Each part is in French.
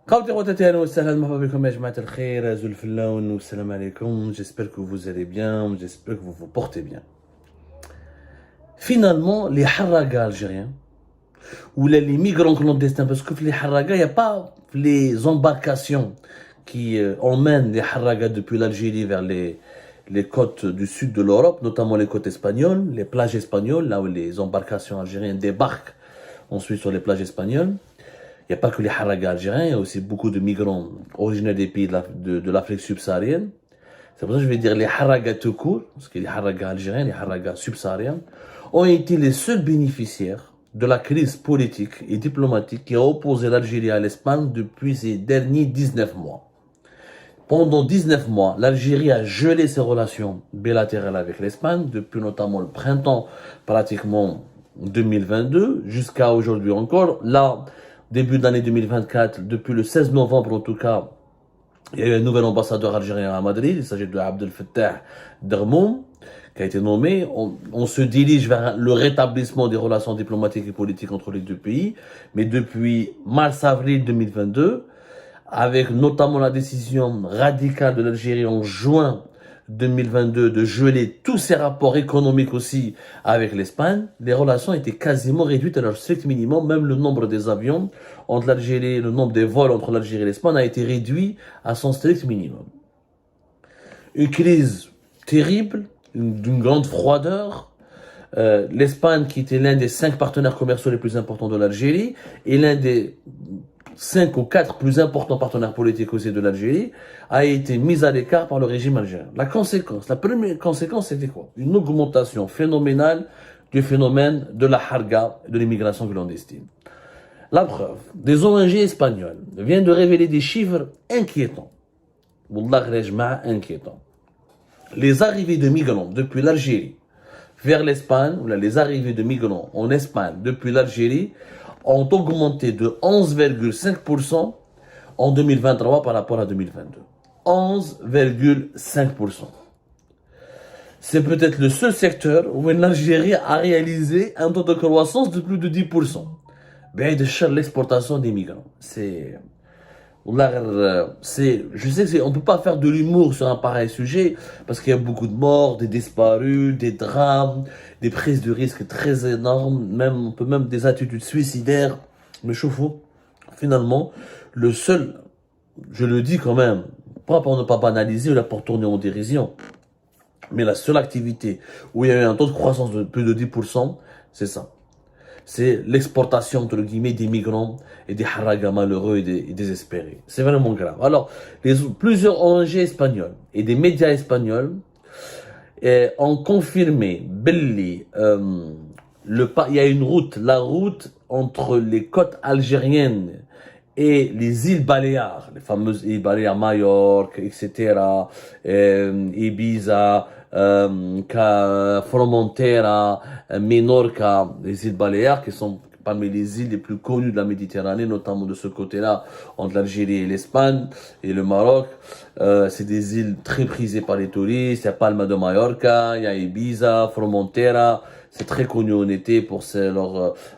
خوتي خواتاتي اهلا وسهلا مرحبا بكم يا جماعه الخير زول في اللون والسلام عليكم. J'espère que vous allez bien, j'espère que vous vous portez bien. Finalement les haragas algériens ou les migrants clandestins, parce que les haragas, il n'y a pas les embarcations qui emmènent les haragas depuis l'Algérie vers les côtes du sud de l'Europe, notamment les côtes espagnoles, les plages espagnoles, là où les embarcations algériennes débarquent ensuite sur les plages espagnoles. Il n'y a pas que les haragas algériens, il y a aussi beaucoup de migrants originaires des pays de l'Afrique subsaharienne. C'est pour ça que je vais dire les haragas tout court, parce que les haragas algériens, les haragas subsahariens, ont été les seuls bénéficiaires de la crise politique et diplomatique qui a opposé l'Algérie à l'Espagne depuis ces derniers 19 mois. Pendant 19 mois, l'Algérie a gelé ses relations bilatérales avec l'Espagne, depuis notamment le printemps pratiquement 2022, jusqu'à aujourd'hui encore. Là, début de l'année 2024, depuis le 16 novembre en tout cas, il y a eu un nouvel ambassadeur algérien à Madrid, il s'agit de Abdel Fattah Dermoum, qui a été nommé. On se dirige vers le rétablissement des relations diplomatiques et politiques entre les deux pays, mais depuis mars-avril 2022, avec notamment la décision radicale de l'Algérie en juin 2022 de geler tous ses rapports économiques aussi avec l'Espagne, les relations étaient quasiment réduites à leur strict minimum. Même le nombre des avions entre l'Algérie, le nombre des vols entre l'Algérie et l'Espagne a été réduit à son strict minimum. Une crise terrible, d'une grande froideur. L'Espagne, qui était l'un des 5 partenaires commerciaux les plus importants de l'Algérie, et l'un des 5 ou 4 plus importants partenaires politiques aussi de l'Algérie, a été mise à l'écart par le régime algérien. La première conséquence, c'était quoi? Une augmentation phénoménale du phénomène de la harga, de l'immigration clandestine. La preuve, des ONG espagnoles viennent de révéler des chiffres inquiétants. Wallah, inquiétants. Les arrivées de migrants depuis l'Algérie vers l'Espagne, ou les arrivées de migrants en Espagne depuis l'Algérie, ont augmenté de 11,5% en 2023 par rapport à 2022. 11,5%. C'est peut-être le seul secteur où l'Algérie a réalisé un taux de croissance de plus de 10%. L'exportation des migrants. Je sais qu'on ne peut pas faire de l'humour sur un pareil sujet, parce qu'il y a beaucoup de morts, des disparus, des drames, des prises de risques très énormes, on peut même des attitudes suicidaires. Mais chauffe-vous, finalement, le seul, je le dis quand même, pas pour ne pas banaliser ou pour tourner en dérision, mais la seule activité où il y a eu un taux de croissance de plus de 10%, c'est ça. C'est l'exportation, entre guillemets, des migrants et des haragas malheureux et désespérés. C'est vraiment grave. Alors, plusieurs ONG espagnoles et des médias espagnols ont confirmé il y a une route, la route entre les côtes algériennes et les îles Baléares, les fameuses îles Baléares, Majorque, etc., Ibiza, Formentera, Menorca, les îles Baléares, qui sont parmi les îles les plus connues de la Méditerranée, notamment de ce côté-là, entre l'Algérie et l'Espagne et le Maroc. C'est des îles très prisées par les touristes. Il y a Palma de Mallorca, il y a Ibiza, Formentera. C'est très connu en été pour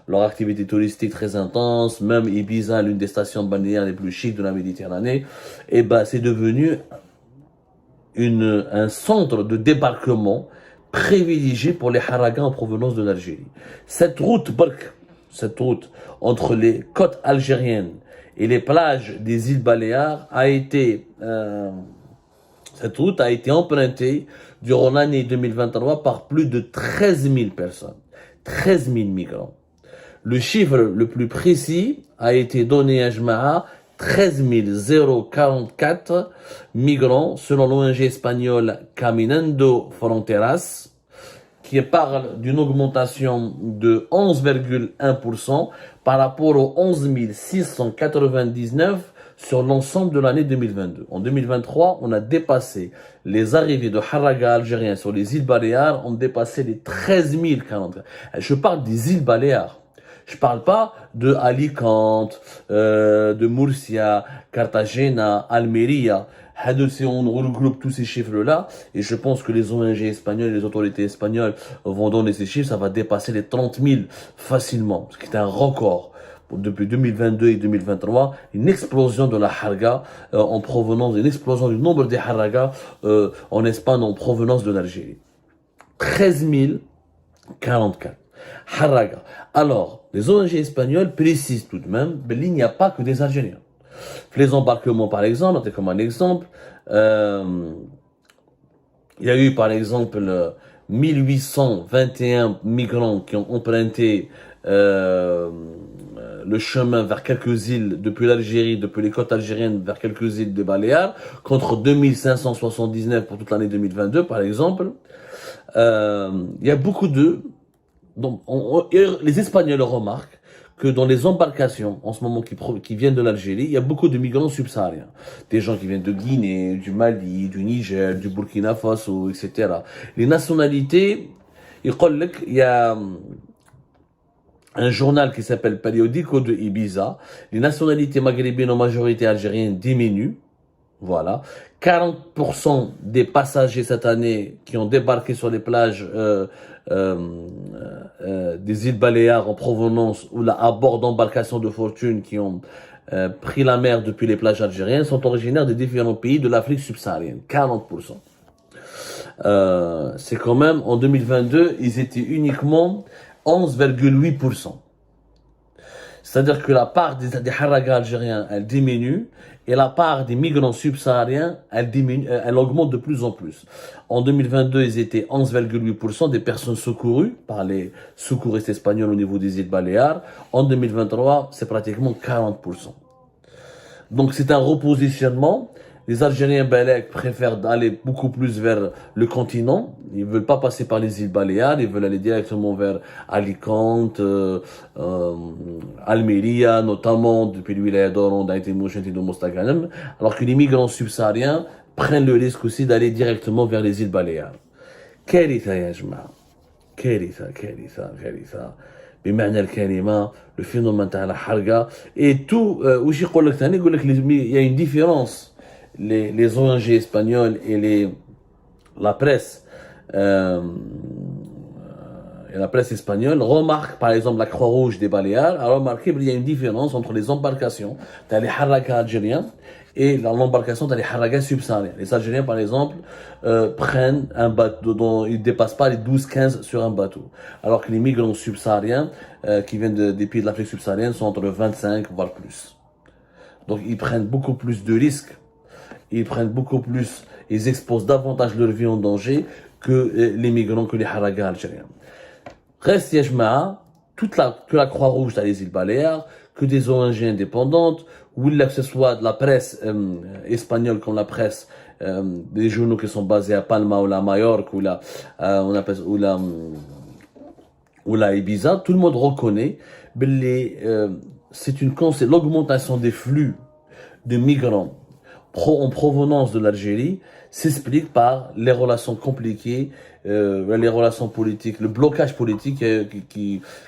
leur activité touristique très intense. Même Ibiza, l'une des stations balnéaires les plus chics de la Méditerranée. Et c'est devenu un centre de débarquement privilégié pour les haragas en provenance de l'Algérie. Cette route entre les côtes algériennes et les plages des îles Baléares cette route a été empruntée durant l'année 2023 par plus de 13 000 personnes, 13 000 migrants. Le chiffre le plus précis a été donné à Jma'a, 13 044 migrants selon l'ONG espagnole Caminando Fronteras, qui parle d'une augmentation de 11,1% par rapport aux 11 699 sur l'ensemble de l'année 2022. En 2023, on a dépassé les arrivées de haragas algériens sur les îles Baléares, on a dépassé les 13 040. Je parle des îles Baléares. Je parle pas de Alicante, de Murcia, Cartagena, Almeria. Si on regroupe tous ces chiffres-là, et je pense que les ONG espagnoles, les autorités espagnoles vont donner ces chiffres, ça va dépasser les 30 000 facilement, ce qui est un record depuis 2022 et 2023, une explosion de la harga en provenance, une explosion du nombre des harragas en Espagne en provenance de l'Algérie. 13 044 harragas. Alors, les ONG espagnoles précisent tout de même qu'il n'y a pas que des Algériens. Les embarquements, par exemple, comme un exemple, il y a eu par exemple 1821 migrants qui ont emprunté le chemin vers quelques îles, depuis l'Algérie, depuis les côtes algériennes vers quelques îles des Baléares, contre 2579 pour toute l'année 2022 par exemple. Il y a beaucoup de... Donc, les Espagnols remarquent que dans les embarcations, en ce moment, qui viennent de l'Algérie, il y a beaucoup de migrants subsahariens. Des gens qui viennent de Guinée, du Mali, du Niger, du Burkina Faso, etc. Les nationalités, il y a un journal qui s'appelle Periódico de Ibiza. Les nationalités maghrébines en majorité algérienne diminuent. Voilà. 40% des passagers cette année qui ont débarqué sur les plages des îles Baléares en provenance ou là, à bord d'embarcations de fortune qui ont pris la mer depuis les plages algériennes sont originaires des différents pays de l'Afrique subsaharienne. 40%. C'est quand même, en 2022, ils étaient uniquement 11,8%. C'est-à-dire que la part des harragas algériens, elle diminue, et la part des migrants subsahariens, elle diminue, elle augmente de plus en plus. En 2022, ils étaient 11,8% des personnes secourues par les secouristes espagnols au niveau des îles Baléares. En 2023, c'est pratiquement 40%. Donc c'est un repositionnement. Les Algériens Balek préfèrent aller beaucoup plus vers le continent. Ils veulent pas passer par les îles Baléares. Ils veulent aller directement vers Alicante, Almeria, notamment depuis le wilaya d'Oran, et de Mostaganem. Alors que les migrants subsahariens prennent le risque aussi d'aller directement vers les îles Baléares. كارثة يا جماعة. كارثة. بمعنى الكلمة, le phénomène de la harga. Et tout, il y a une différence. Les ONG espagnoles et la presse espagnole remarquent, par exemple, la Croix-Rouge des Baléares a remarqué qu'il y a une différence entre les embarcations dans les haragas algériens et l'embarcation dans les haragas subsahariens. Les Algériens, par exemple, prennent un bateau dont ils ne dépassent pas les 12-15 sur un bateau. Alors que les migrants subsahariens qui viennent des pays de l'Afrique subsaharienne sont entre 25 voire plus. Donc ils prennent beaucoup plus de risques. Ils prennent beaucoup plus, ils exposent davantage leur vie en danger que les migrants, que les haragas algériens. Reste Yajma'a, que la Croix-Rouge dans les îles Baléares, que des ONG indépendantes, ou que ce soit de la presse espagnole comme la presse des journaux qui sont basés à Palma ou la Majorque ou la Ibiza, tout le monde reconnaît c'est l'augmentation des flux de migrants en provenance de l'Algérie s'explique par les relations compliquées, les relations politiques, le blocage politique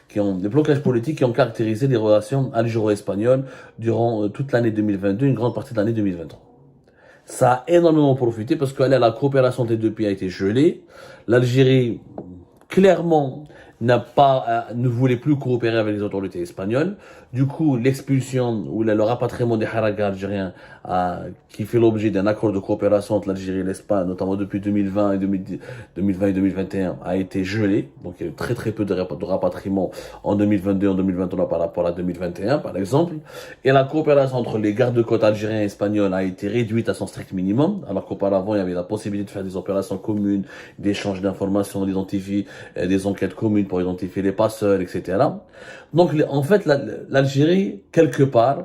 qui ont caractérisé les relations algéro-espagnoles durant toute l'année 2022, une grande partie de l'année 2023. Ça a énormément profité parce que la coopération des deux pays a été gelée. L'Algérie, clairement, ne voulait plus coopérer avec les autorités espagnoles. Du coup, l'expulsion ou le rapatriement des haragas algériens qui fait l'objet d'un accord de coopération entre l'Algérie et l'Espagne, notamment depuis 2020 et 2021, a été gelé. Donc, il y a eu très très peu de rapatriement en 2022 et en 2023 par rapport à 2021, par exemple. Et la coopération entre les gardes-côtes algériens et espagnols a été réduite à son strict minimum, alors qu'auparavant, il y avait la possibilité de faire des opérations communes, d'échanges d'informations, d'identifier des enquêtes communes pour identifier les passeurs, etc. Donc, en fait, l'Algérie, quelque part,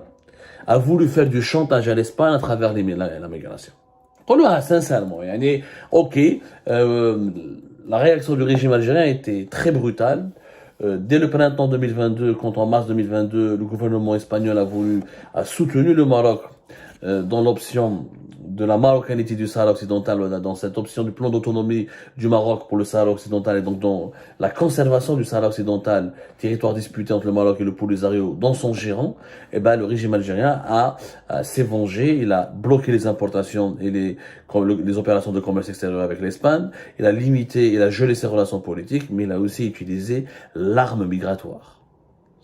a voulu faire du chantage à l'Espagne à travers la migration. Sincèrement, la réaction du régime algérien était très brutale. Dès le printemps 2022, quand en mars 2022, le gouvernement espagnol a soutenu le Maroc dans l'option de la marocanité du Sahara occidental, dans cette option du plan d'autonomie du Maroc pour le Sahara occidental, et donc dans la conservation du Sahara occidental, territoire disputé entre le Maroc et le Polisario, dans son giron, le régime algérien s'est vengé. Il a bloqué les importations et les opérations de commerce extérieur avec l'Espagne. Il a gelé ses relations politiques, mais il a aussi utilisé l'arme migratoire.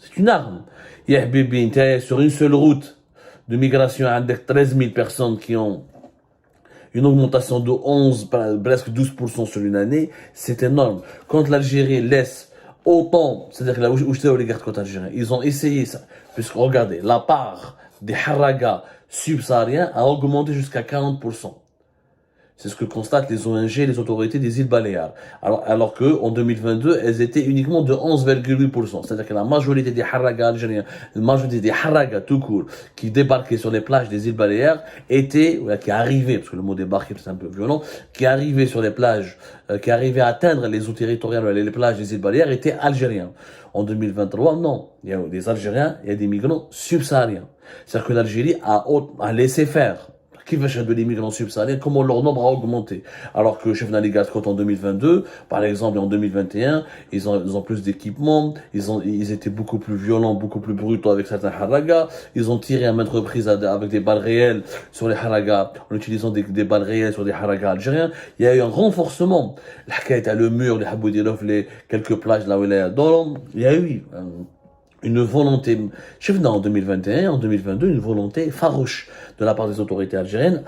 C'est une arme. Ya Habibi, sur une seule route de migration, avec 13 000 personnes qui ont une augmentation de 11, presque 12% sur une année, c'est énorme. Quand l'Algérie laisse autant, c'est-à-dire que là où j'étais oligarque côté algérien, ils ont essayé ça. Puisque regardez, la part des haragas subsahariens a augmenté jusqu'à 40%. C'est ce que constatent les ONG et les autorités des îles Baléares. Alors que, en 2022, elles étaient uniquement de 11,8%. C'est-à-dire que la majorité des haragas algériens, la majorité des haragas tout court, qui débarquaient sur les plages des îles Baléares, qui arrivaient, parce que le mot débarquer c'est un peu violent, qui arrivaient sur les plages, qui arrivaient à atteindre les eaux territoriales, les plages des îles Baléares, étaient algériens. En 2023, non. Il y a des Algériens, il y a des migrants subsahariens. C'est-à-dire que l'Algérie a laissé faire. Qui va chercher de l'immigrants subsahariens, comment leur nombre a augmenté. Alors que chef Naligas, en 2022, par exemple, et en 2021, ils ont plus d'équipements, ils étaient beaucoup plus violents, beaucoup plus brutaux avec certains haragas, ils ont tiré à maintes reprises avec des balles réelles sur les haragas, en utilisant des balles réelles sur des haragas algériens. Il y a eu un renforcement. L'Hakaïta, le mur, les Haboudirov, les quelques plages là où il y a Dorom, il y a eu une volonté, je venais en 2021, en 2022, une volonté farouche de la part des autorités algériennes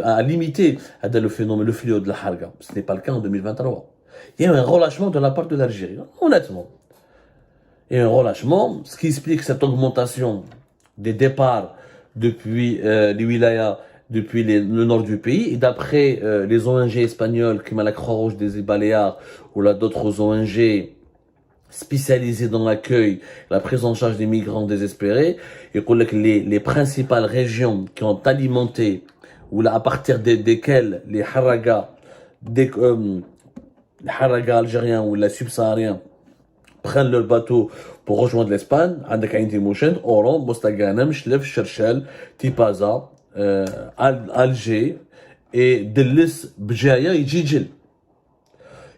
à limiter le phénomène, le fléau de la harga. Ce n'est pas le cas en 2023. Il y a eu un relâchement de la part de l'Algérie, honnêtement. Il y a eu un relâchement, ce qui explique cette augmentation des départs depuis les wilayas, depuis le nord du pays. Et d'après les ONG espagnoles, comme la Croix-Rouge des îles Baléares, ou là d'autres ONG, spécialisé dans l'accueil, la prise en charge des migrants désespérés, et que les principales régions qui ont alimenté, ou là, à partir desquelles les haragas algériens ou les subsahariens prennent leur bateau pour rejoindre l'Espagne, عندك عين تيموشن، Oran, Mostaganem, Chlef, Cherchel, Tipaza, Alger, et Delis, Bjaya et Djidjil.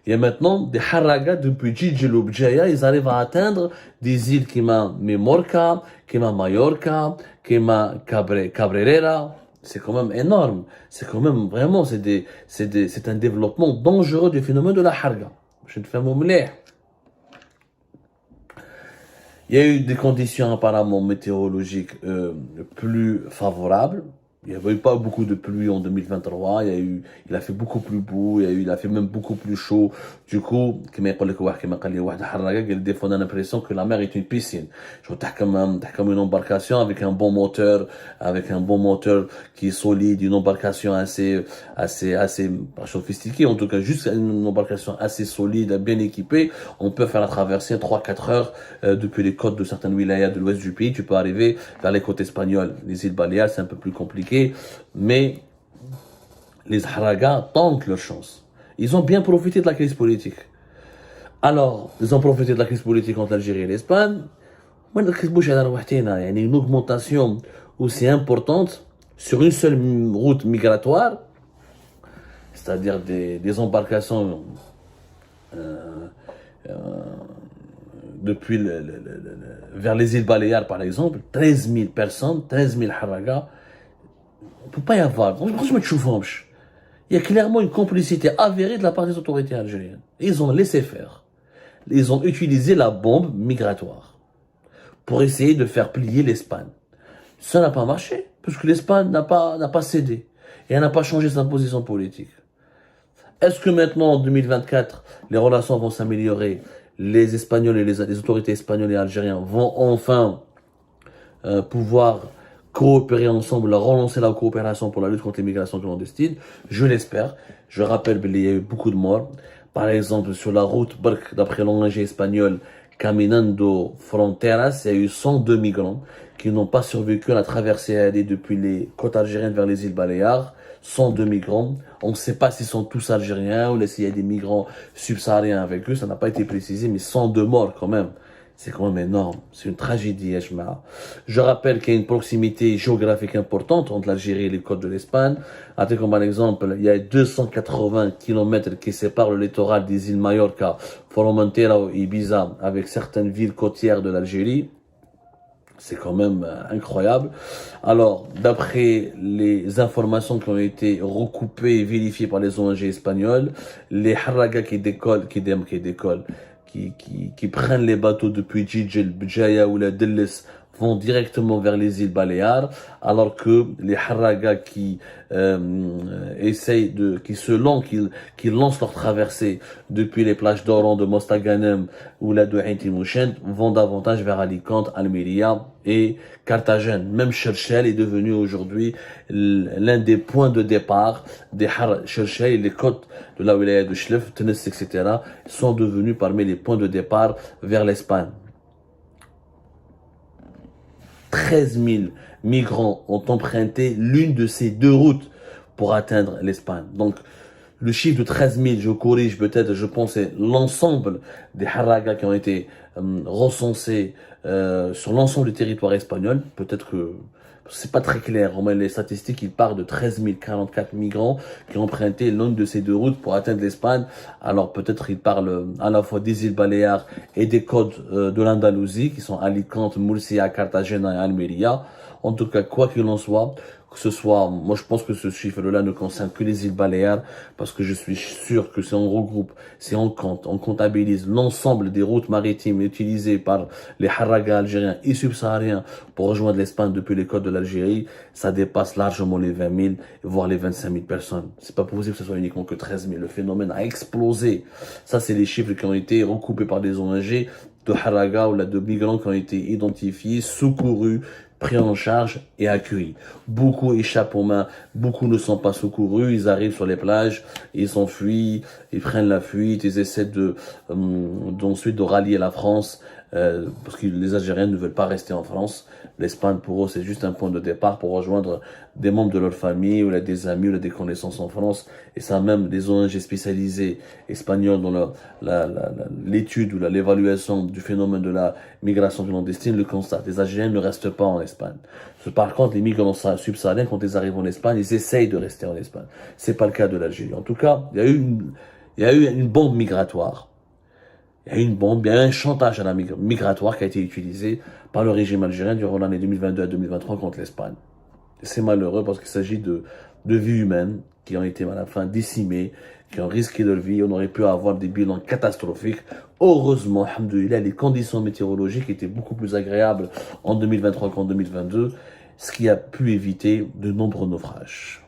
Il y a maintenant des haragas depuis Djidjil ou Bjaya, ils arrivent à atteindre des îles qui m'a Menorca, qui m'a Mallorca, qui m'a Cabrera. C'est quand même énorme. C'est quand même vraiment, c'est un développement dangereux du phénomène de la harga. Je ne fais mon mleh. Il y a eu des conditions apparemment météorologiques plus favorables. Il n'y avait pas beaucoup de pluie en 2023. Il a fait beaucoup plus beau. Il a fait même beaucoup plus chaud. Du coup, des fois, on a l'impression que la mer est une piscine. Je comme une embarcation avec un bon moteur, qui est solide, une embarcation assez pas sophistiquée. En tout cas, juste une embarcation assez solide, bien équipée. On peut faire la traversée 3-4 heures depuis les côtes de certaines wilayas de l'ouest du pays. Tu peux arriver vers les côtes espagnoles. Les îles Baléares, c'est un peu plus compliqué. Mais les haragas tentent leur chance. Ils ont bien profité de la crise politique. Alors, ils ont profité de la crise politique entre l'Algérie et l'Espagne. Une augmentation aussi importante sur une seule route migratoire, c'est-à-dire des embarcations depuis vers les îles Baléares, par exemple, 13 000 personnes, 13 000 haragas. On ne peut pas y avoir. Il y a clairement une complicité avérée de la part des autorités algériennes. Ils ont laissé faire. Ils ont utilisé la bombe migratoire pour essayer de faire plier l'Espagne. Ça n'a pas marché, parce que l'Espagne n'a pas cédé. Et elle n'a pas changé sa position politique. Est-ce que maintenant, en 2024, les relations vont s'améliorer? Les Espagnols et les autorités espagnoles et algériennes vont enfin pouvoir coopérer ensemble, relancer la coopération pour la lutte contre l'immigration clandestine? Je l'espère. Je rappelle qu'il y a eu beaucoup de morts. Par exemple, sur la route, d'après l'ONG espagnole, Caminando Fronteras, il y a eu 102 migrants qui n'ont pas survécu à la traversée aérienne depuis les côtes algériennes vers les îles Baléares. 102 migrants. On ne sait pas s'ils sont tous algériens ou s'il y a des migrants subsahariens avec eux. Ça n'a pas été précisé, mais 102 morts quand même. C'est quand même énorme. C'est une tragédie, Ejma. Je rappelle qu'il y a une proximité géographique importante entre l'Algérie et les côtes de l'Espagne. Comme par exemple, il y a 280 km qui séparent le littoral des îles Mallorca, Formentera et Ibiza avec certaines villes côtières de l'Algérie. C'est quand même incroyable. Alors, d'après les informations qui ont été recoupées et vérifiées par les ONG espagnoles, les haragas qui qui prennent les bateaux depuis Djidjel, Bjaya ou la Delis vont directement vers les îles Baléares, alors que les Harraga qui qui lancent leur traversée depuis les plages d'Oran, de Mostaganem ou la de Ain Timouchen, vont davantage vers Alicante, Almeria et Carthagène. Même Cherchel est devenu aujourd'hui l'un des points de départ des Cherchel, les côtes de la wilaya de Chlef, Tennessee, etc. sont devenus parmi les points de départ vers l'Espagne. 13 000 migrants ont emprunté l'une de ces deux routes pour atteindre l'Espagne. Donc, le chiffre de 13 000, je corrige peut-être, je pense, c'est l'ensemble des Harraga qui ont été recensés sur l'ensemble du territoire espagnol. Peut-être que c'est pas très clair. On met les statistiques, il part de 13 044 migrants qui ont emprunté l'une de ces deux routes pour atteindre l'Espagne. Alors peut-être il parle à la fois des îles Baléares et des côtes de l'Andalousie, qui sont Alicante, Murcia, Cartagena et Almeria. En tout cas, quoi qu'il en soit, que ce soit, moi je pense que ce chiffre-là ne concerne que les îles Baléares, parce que je suis sûr que si on regroupe, si on compte, on comptabilise l'ensemble des routes maritimes utilisées par les Harraga algériens et subsahariens pour rejoindre l'Espagne depuis les côtes de l'Algérie, ça dépasse largement les 20 000, voire les 25 000 personnes. C'est pas possible que ce soit uniquement que 13 000. Le phénomène a explosé. Ça, c'est les chiffres qui ont été recoupés par des ONG de Harraga ou de migrants qui ont été identifiés, secourus, pris en charge et accueillis. Beaucoup échappent aux mains, beaucoup ne sont pas secourus, ils arrivent sur les plages, ils s'enfuient, ils prennent la fuite, ils essaient d'ensuite de rallier la France, parce que les Algériens ne veulent pas rester en France. L'Espagne, pour eux, c'est juste un point de départ pour rejoindre des membres de leur famille, ou des amis, ou des connaissances en France. Et ça, même des ONG spécialisées espagnoles dans l'étude ou l'évaluation du phénomène de la migration clandestine le constatent. Les Algériens ne restent pas en Espagne. Par contre, les migrants subsahariens, quand ils arrivent en Espagne, ils essayent de rester en Espagne. C'est pas le cas de l'Algérie. En tout cas, il y a eu une bombe migratoire. Il y a eu une bombe, il y a eu un chantage à la migratoire qui a été utilisé par le régime algérien durant l'année 2022 à 2023 contre l'Espagne. C'est malheureux parce qu'il s'agit de vies humaines qui ont été à la fin décimées, qui ont risqué leur vie. On aurait pu avoir des bilans catastrophiques. Heureusement, alhamdoulilah, les conditions météorologiques étaient beaucoup plus agréables en 2023 qu'en 2022, ce qui a pu éviter de nombreux naufrages.